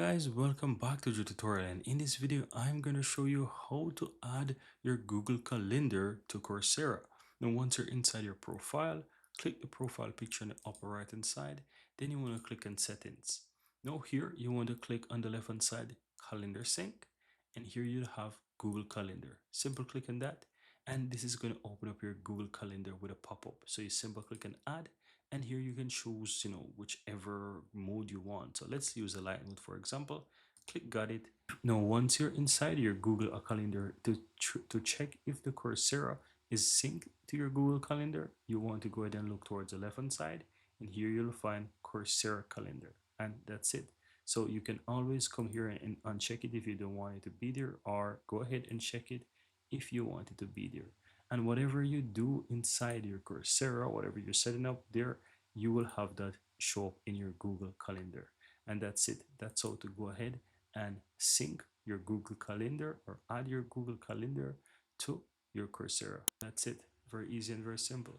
Guys, welcome back to the tutorial, and in this video I'm going to show you how to add your Google Calendar to Coursera. Now once you're inside your profile, click the profile picture on the upper right hand side, then you want to click on settings. Now here you want to click on the left hand side calendar sync, and here you have Google Calendar. Simple click on that, and this is going to open up your Google Calendar with a pop-up. So you simple click on add, and here you can choose whichever mode you want. So let's use a light mode, for example. Click got it. Now once you're inside your Google Calendar, to check if the Coursera is synced to your Google Calendar, you want to go ahead and look towards the left hand side, and here you'll find Coursera Calendar, and that's it. So you can always come here and uncheck it if you don't want it to be there, or go ahead and check it if you want it to be there. And whatever you do inside your Coursera, whatever you're setting up there, you will have that show up in your Google Calendar. And that's it. That's how to go ahead and sync your Google Calendar or add your Google Calendar to your Coursera. That's it. Very easy and very simple.